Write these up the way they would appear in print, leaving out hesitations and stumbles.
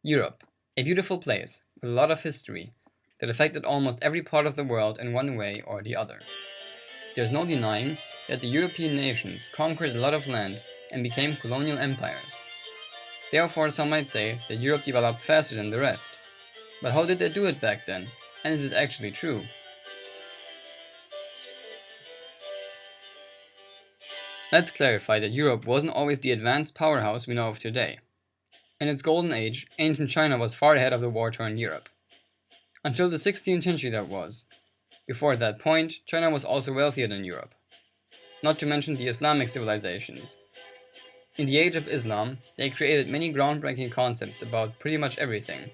Europe, a beautiful place with a lot of history that affected almost every part of the world in one way or the other. There's no denying that the European nations conquered a lot of land and became colonial empires. Therefore, some might say that Europe developed faster than the rest. But how did they do it back then? And is it actually true? Let's clarify that Europe wasn't always the advanced powerhouse we know of today. In its golden age, ancient China was far ahead of the war-torn Europe. Until the 16th century that was. Before that point, China was also wealthier than Europe. Not to mention the Islamic civilizations. In the age of Islam, they created many groundbreaking concepts about pretty much everything.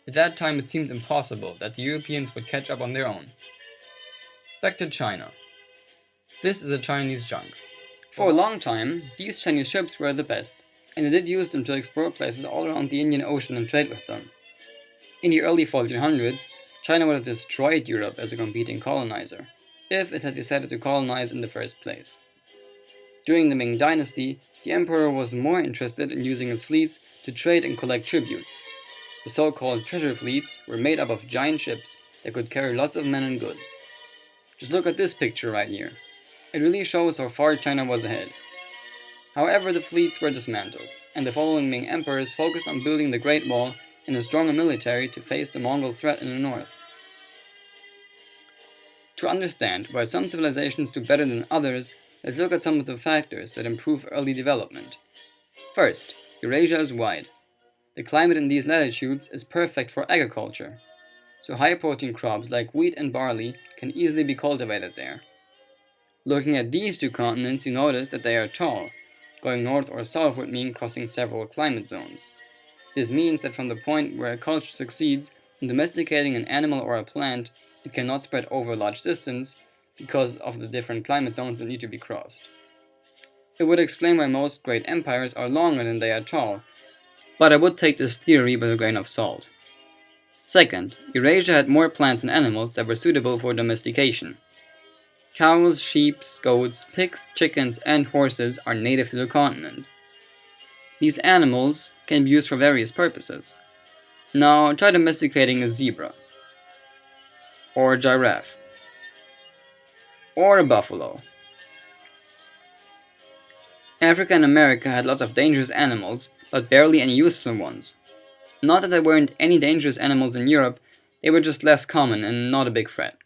At that time it seemed impossible that the Europeans would catch up on their own. Back to China. This is a Chinese junk. For a long time, these Chinese ships were the best, and they did use them to explore places all around the Indian Ocean and trade with them. In the early 1400s, China would have destroyed Europe as a competing colonizer, if it had decided to colonize in the first place. During the Ming Dynasty, the emperor was more interested in using his fleets to trade and collect tributes. The so-called treasure fleets were made up of giant ships that could carry lots of men and goods. Just look at this picture right here. It really shows how far China was ahead. However, the fleets were dismantled, and the following Ming emperors focused on building the Great Wall and a stronger military to face the Mongol threat in the north. To understand why some civilizations do better than others, let's look at some of the factors that improve early development. First, Eurasia is wide. The climate in these latitudes is perfect for agriculture, so high-protein crops like wheat and barley can easily be cultivated there. Looking at these two continents, you notice that they are tall. Going north or south would mean crossing several climate zones. This means that from the point where a culture succeeds in domesticating an animal or a plant, it cannot spread over a large distance because of the different climate zones that need to be crossed. It would explain why most great empires are longer than they are tall, but I would take this theory with a grain of salt. Second, Eurasia had more plants and animals that were suitable for domestication. Cows, sheep, goats, pigs, chickens, and horses are native to the continent. These animals can be used for various purposes. Now try domesticating a zebra, or a giraffe, or a buffalo. Africa and America had lots of dangerous animals, but barely any useful ones. Not that there weren't any dangerous animals in Europe, they were just less common and not a big threat.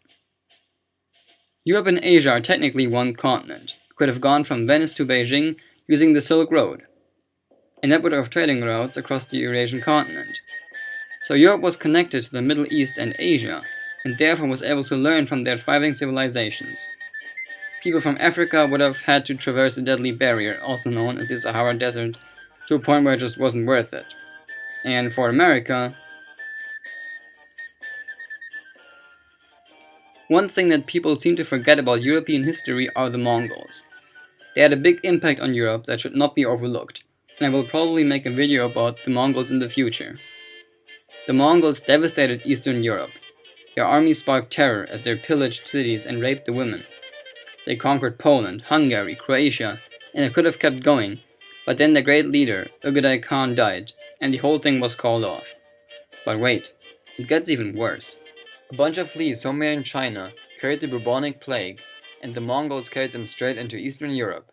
Europe and Asia are technically one continent. You could have gone from Venice to Beijing using the Silk Road, and that would have trading routes across the Eurasian continent. So Europe was connected to the Middle East and Asia, and therefore was able to learn from their thriving civilizations. People from Africa would have had to traverse the deadly barrier, also known as the Sahara Desert, to a point where it just wasn't worth it. And for America, one thing that people seem to forget about European history are the Mongols. They had a big impact on Europe that should not be overlooked, and I will probably make a video about the Mongols in the future. The Mongols devastated Eastern Europe. Their armies sparked terror as they pillaged cities and raped the women. They conquered Poland, Hungary, Croatia, and it could have kept going, but then their great leader, Ugadai Khan, died, and the whole thing was called off. But wait, it gets even worse. A bunch of fleas somewhere in China carried the bubonic plague, and the Mongols carried them straight into Eastern Europe.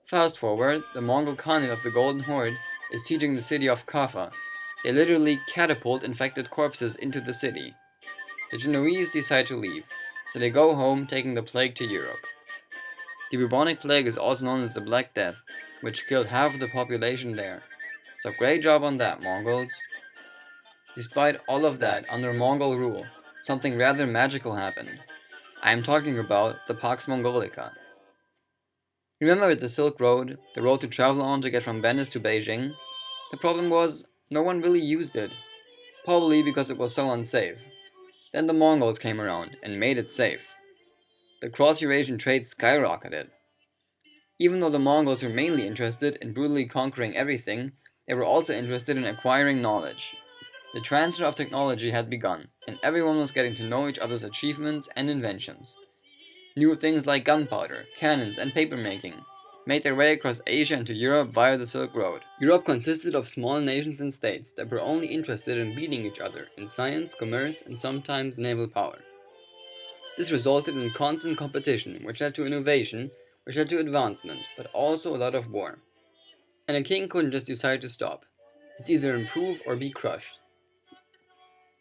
Fast forward, the Mongol Khanate of the Golden Horde is sieging the city of Kaffa. They literally catapult infected corpses into the city. The Genoese decide to leave, so they go home, taking the plague to Europe. The bubonic plague is also known as the Black Death, which killed half of the population there. So great job on that, Mongols. Despite all of that, under Mongol rule, something rather magical happened. I am talking about the Pax Mongolica. Remember the Silk Road, the road to travel on to get from Venice to Beijing? The problem was, no one really used it, probably because it was so unsafe. Then the Mongols came around and made it safe. The cross-Eurasian trade skyrocketed. Even though the Mongols were mainly interested in brutally conquering everything, they were also interested in acquiring knowledge. The transfer of technology had begun, and everyone was getting to know each other's achievements and inventions. New things like gunpowder, cannons, and papermaking. made their way across Asia into Europe via the Silk Road. Europe consisted of small nations and states that were only interested in beating each other in science, commerce, and sometimes naval power. This resulted in constant competition, which led to innovation, which led to advancement, but also a lot of war. And a king couldn't just decide to stop. It's either improve or be crushed.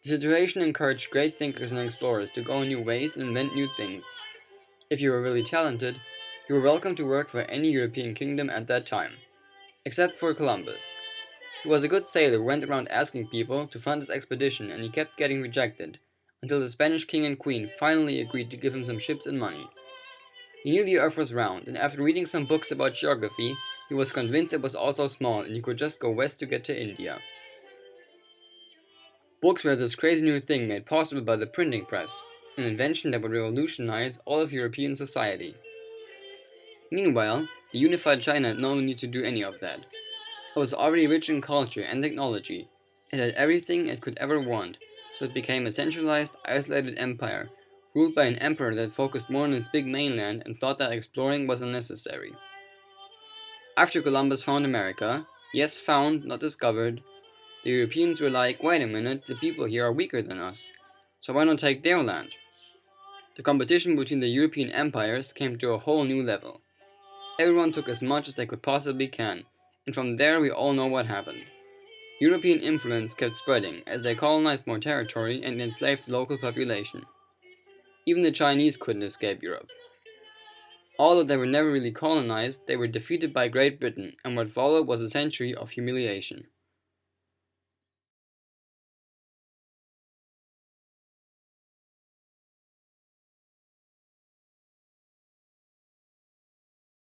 The situation encouraged great thinkers and explorers to go new ways and invent new things. If you were really talented, you were welcome to work for any European kingdom at that time, except for Columbus. He was a good sailor who went around asking people to fund his expedition, and he kept getting rejected, until the Spanish king and queen finally agreed to give him some ships and money. He knew the earth was round, and after reading some books about geography, he was convinced it was also small and you could just go west to get to India. Books were this crazy new thing made possible by the printing press, an invention that would revolutionize all of European society. Meanwhile, the unified China had no need to do any of that. It was already rich in culture and technology. It had everything it could ever want, so it became a centralized, isolated empire, ruled by an emperor that focused more on its big mainland and thought that exploring was unnecessary. After Columbus found America, yes, found, not discovered, the Europeans were like, wait a minute, the people here are weaker than us, so why not take their land? The competition between the European empires came to a whole new level. Everyone took as much as they could possibly can, and from there we all know what happened. European influence kept spreading as they colonized more territory and enslaved the local population. Even the Chinese couldn't escape Europe. Although they were never really colonized, they were defeated by Great Britain, and what followed was a century of humiliation.